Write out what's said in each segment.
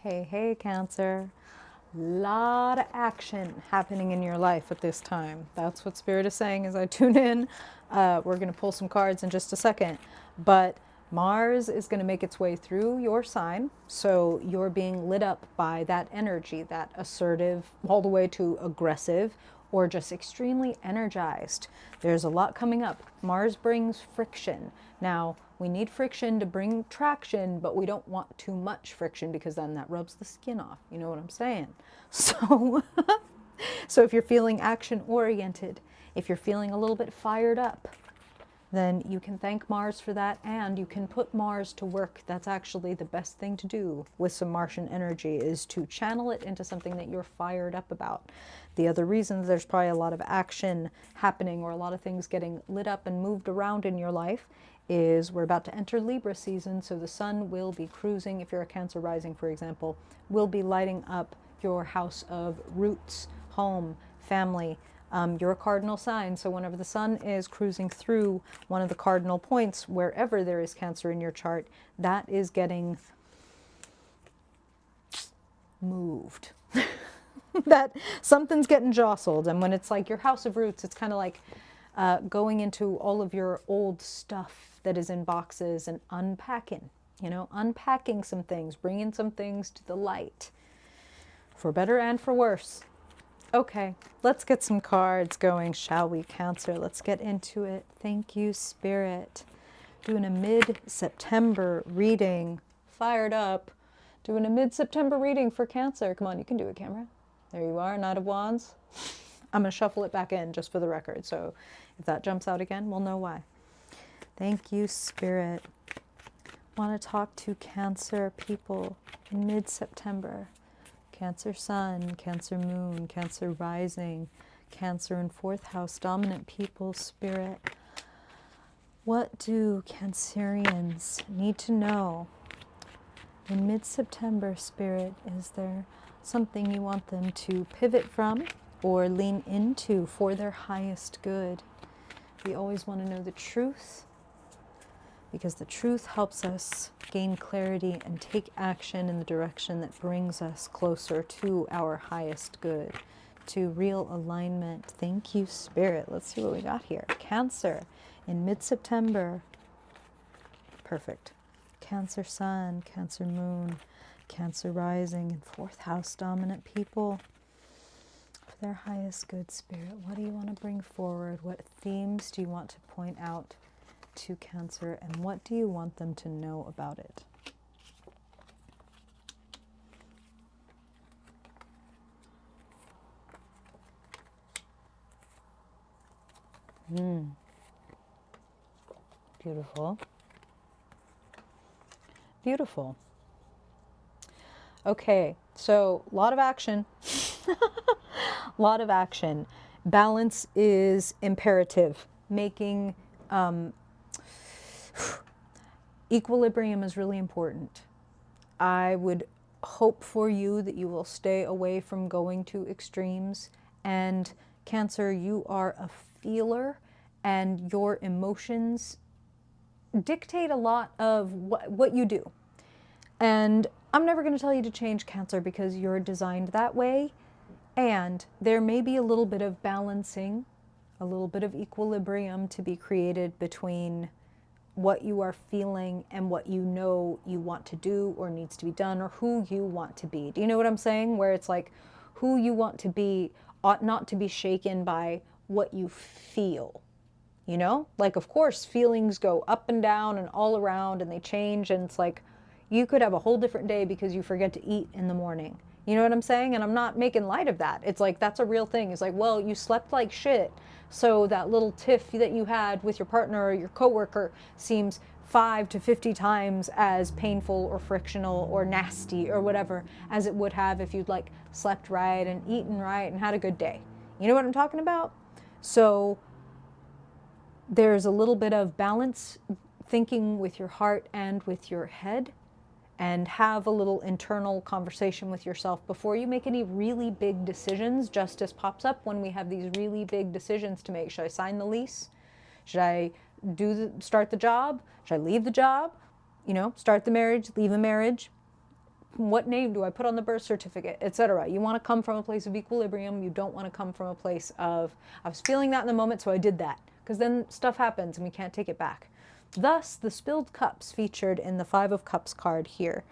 Hey, Cancer. Lot of action happening in your life at this time. That's what Spirit is saying as I tune in. We're going to pull some cards in just a second. But Mars is going to make its way through your sign. So you're being lit up by that energy, that assertive, all the way to aggressive, or just extremely energized. There's a lot coming up. Mars brings friction. Now, we need friction to bring traction, but we don't want too much friction because then that rubs the skin off. You know what I'm saying? So, so if you're feeling action oriented, if you're feeling a little bit fired up, then you can thank Mars for that, and you can put Mars to work. That's actually the best thing to do with some Martian energy, is to channel it into something that you're fired up about. The other reasons there's probably a lot of action happening or a lot of things getting lit up and moved around in your life is we're about to enter Libra season, so the sun will be cruising. If you're a Cancer rising, for example, will be lighting up your house of roots, home, family. You're a cardinal sign, so whenever the sun is cruising through one of the cardinal points, wherever there is Cancer in your chart, that is getting moved. That something's getting jostled. And when it's like your house of roots, it's kind of like going into all of your old stuff that is in boxes and unpacking, unpacking some things, bringing some things to the light, for better and for worse. Okay, let's get some cards going, shall we, Cancer? Let's get into it. Thank you, Spirit. Doing a mid-September reading. Fired up. Doing a mid-September reading for Cancer. Come on, you can do it, camera. There you are, Knight of Wands. I'm going to shuffle it back in just for the record, so if that jumps out again, we'll know why. Thank you, Spirit. Want to talk to Cancer people in mid-September. Cancer Sun, Cancer Moon, Cancer Rising, Cancer in 4th house, dominant people, Spirit. What do Cancerians need to know in mid-September, Spirit? Is there something you want them to pivot from or lean into for their highest good? We always want to know the truth, because the truth helps us gain clarity and take action in the direction that brings us closer to our highest good, to real alignment. Thank you, Spirit. Let's see what we got here. Cancer in mid-September. Perfect. Cancer Sun, Cancer Moon, Cancer Rising, and 4th house, dominant people. For their highest good, Spirit, what do you want to bring forward? What themes do you want to point out to Cancer, and what do you want them to know about it? Beautiful. Beautiful. Okay, so a lot of action. A lot of action. Balance is imperative. Making equilibrium is really important. I would hope for you that you will stay away from going to extremes. And Cancer, you are a feeler, and your emotions dictate a lot of what you do. And I'm never going to tell you to change, Cancer, because you're designed that way. And there may be a little bit of balancing, a little bit of equilibrium to be created between what you are feeling and what you know you want to do or needs to be done, or who you want to be. Do you know what I'm saying? Where it's like who you want to be ought not to be shaken by what you feel. You know, like, of course, feelings go up and down and all around, and they change, and it's like you could have a whole different day because you forget to eat in the morning. You know what I'm saying? And I'm not making light of that. It's like, that's a real thing. It's like, well, you slept like shit, so that little tiff that you had with your partner or your coworker seems 5 to 50 times as painful or frictional or nasty or whatever as it would have if you'd like slept right and eaten right and had a good day. You know what I'm talking about? So there's a little bit of balance, thinking with your heart and with your head, and have a little internal conversation with yourself before you make any really big decisions. Justice pops up when we have these really big decisions to make. Should I sign the lease? Should I start the job? Should I leave the job? Start the marriage, leave a marriage? what name do I put on the birth certificate, etc. You want to come from a place of equilibrium. You don't want to come from a place of, I was feeling that in the moment, so I did that. Because then stuff happens and we can't take it back. Thus, the spilled cups featured in the Five of Cups card here.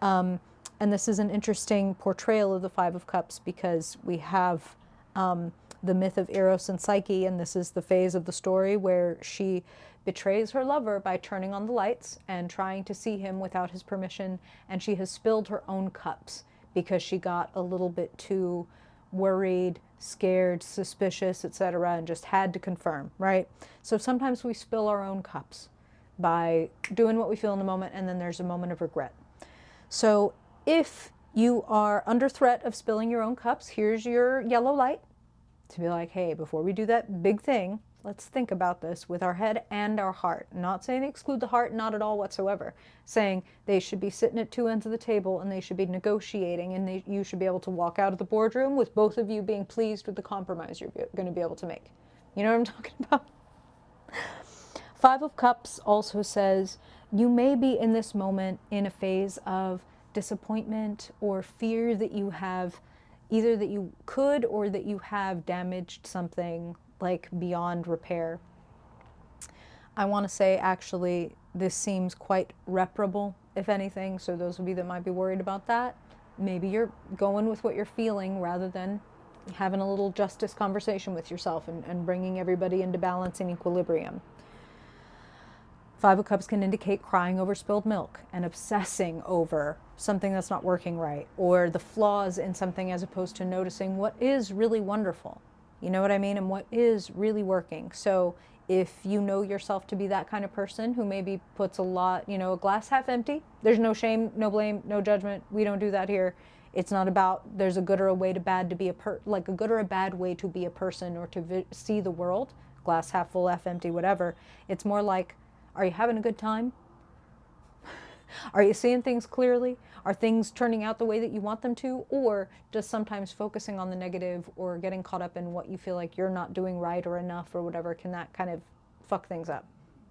And this is an interesting portrayal of the Five of Cups because we have the myth of Eros and Psyche, and this is the phase of the story where she betrays her lover by turning on the lights and trying to see him without his permission, and she has spilled her own cups because she got a little bit too worried, scared, suspicious, etc., and just had to confirm, right? So sometimes we spill our own cups by doing what we feel in the moment, and then there's a moment of regret. So if you are under threat of spilling your own cups, here's your yellow light to be like, hey, before we do that big thing, let's think about this with our head and our heart. Not saying exclude the heart, not at all whatsoever. Saying they should be sitting at two ends of the table and they should be negotiating, and you should be able to walk out of the boardroom with both of you being pleased with the compromise you're going to be able to make. You know what I'm talking about? Five of Cups also says you may be in this moment in a phase of disappointment or fear that you have, either that you could or that you have damaged something like beyond repair. I want to say actually this seems quite reparable, if anything, so those of you that might be worried about that, maybe you're going with what you're feeling rather than having a little justice conversation with yourself and bringing everybody into balance and equilibrium. Five of Cups can indicate crying over spilled milk and obsessing over something that's not working right, or the flaws in something as opposed to noticing what is really wonderful. You know what I mean? And what is really working. So if you know yourself to be that kind of person who maybe puts a lot, you know, a glass half empty, there's no shame, no blame, no judgment. We don't do that here. It's not about there's a good or a way to bad to be a like a good or a bad way to be a person or to see the world, glass half full, half empty, whatever. It's more like, are you having a good time? Are you seeing things clearly? Are things turning out the way that you want them to? Or just sometimes focusing on the negative or getting caught up in what you feel like you're not doing right or enough or whatever, can that kind of fuck things up?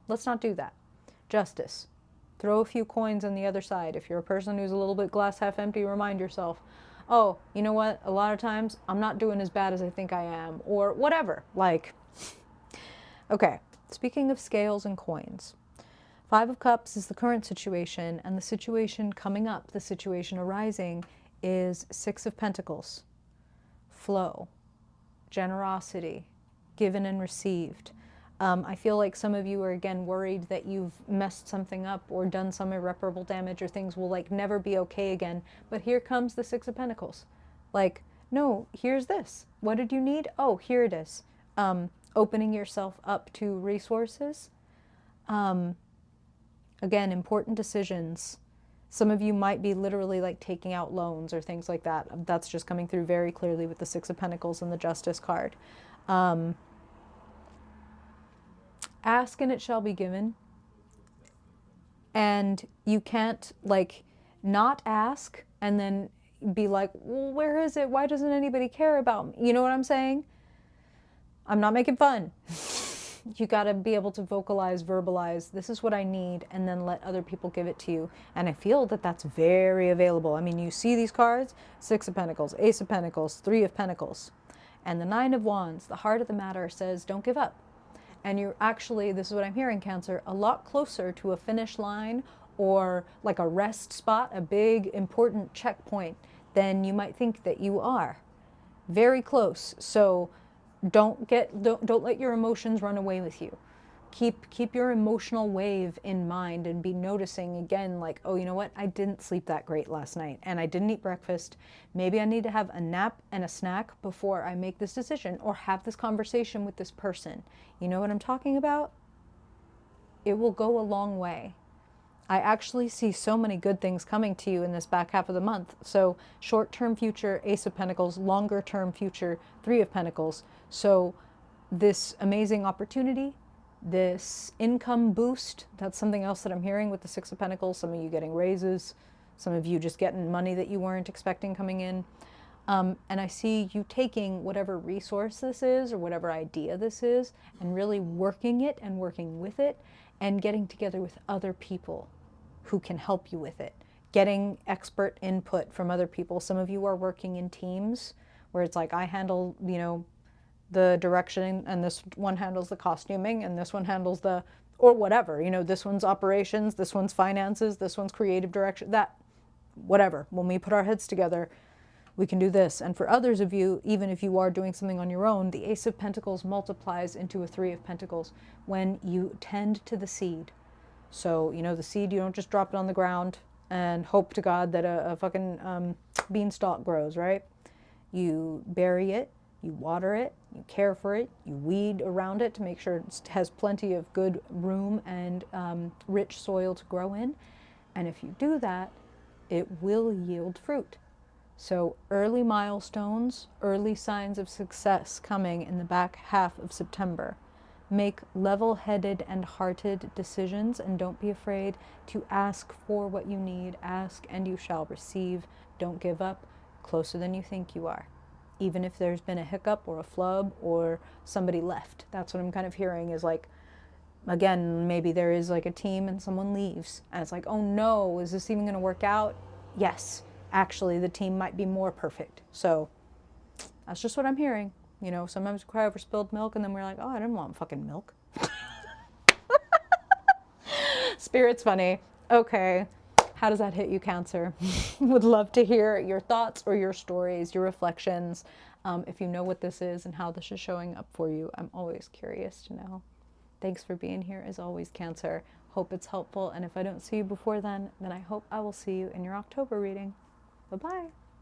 Let's not do that. Justice. Throw a few coins on the other side. If you're a person who's a little bit glass half empty, remind yourself, oh, you know what? A lot of times I'm not doing as bad as I think I am, or whatever. Like, okay, speaking of scales and coins, Five of Cups is the current situation, and the situation coming up, the situation arising, is Six of Pentacles. Flow, generosity, given and received. I feel like some of you are again worried that you've messed something up or done some irreparable damage or things will like never be okay again. But here comes the Six of Pentacles. Like, no, here's this. What did you need? Oh, here it is. Opening yourself up to resources. Again, important decisions. Some of you might be literally like taking out loans or things like that. That's just coming through very clearly with the Six of Pentacles and the Justice card. Ask and it shall be given. And you can't like not ask and then be like, well, where is it? Why doesn't anybody care about me? You know what I'm saying? I'm not making fun. You got to be able to vocalize, verbalize, this is what I need, and then let other people give it to you. And I feel that that's very available. I mean, you see these cards, Six of Pentacles, Ace of Pentacles, Three of Pentacles, and the Nine of Wands. The heart of the matter says, don't give up. And you're actually, this is what I'm hearing, Cancer, a lot closer to a finish line or like a rest spot, a big, important checkpoint than you might think that you are. Very close. So don't let your emotions run away with you. Keep your emotional wave in mind and be noticing again, like, oh, you know what? I didn't sleep that great last night and I didn't eat breakfast. Maybe I need to have a nap and a snack before I make this decision or have this conversation with this person. You know what I'm talking about? It will go a long way. I actually see so many good things coming to you in this back half of the month. So short-term future, Ace of Pentacles, longer-term future, Three of Pentacles. So this amazing opportunity, this income boost, that's something else that I'm hearing with the Six of Pentacles. Some of you getting raises, some of you just getting money that you weren't expecting coming in. And I see you taking whatever resource this is or whatever idea this is and really working it and working with it and getting together with other people who can help you with it. getting expert input from other people. Some of you are working in teams where it's like, I handle, you know, the direction, and this one handles the costuming, and this one handles the, or whatever, you know, this one's operations, this one's finances, this one's creative direction, that, whatever. When we put our heads together, we can do this. And for others of you, even if you are doing something on your own, the Ace of Pentacles multiplies into a Three of Pentacles when you tend to the seed. So, you know, the seed, you don't just drop it on the ground and hope to God that a fucking beanstalk grows, right? You bury it, you water it, you care for it, you weed around it to make sure it has plenty of good room and rich soil to grow in. And if you do that, it will yield fruit. So early milestones, early signs of success coming in the back half of September. Make level-headed and hearted decisions, and don't be afraid to ask for what you need. Ask and you shall receive. Don't give up. Closer than you think you are. Even if there's been a hiccup or a flub or somebody left. That's what I'm kind of hearing is like, again, maybe there is like a team and someone leaves. And it's like, oh no, is this even going to work out? Yes. Actually, the team might be more perfect. So that's just what I'm hearing. You know, sometimes we cry over spilled milk and then we're like, oh, I didn't want fucking milk. Spirit's funny. Okay. How does that hit you, Cancer? Would love to hear your thoughts or your stories, your reflections. If you know what this is and how this is showing up for you, I'm always curious to know. Thanks for being here as always, Cancer. Hope it's helpful. And if I don't see you before then I hope I will see you in your October reading. Bye-bye.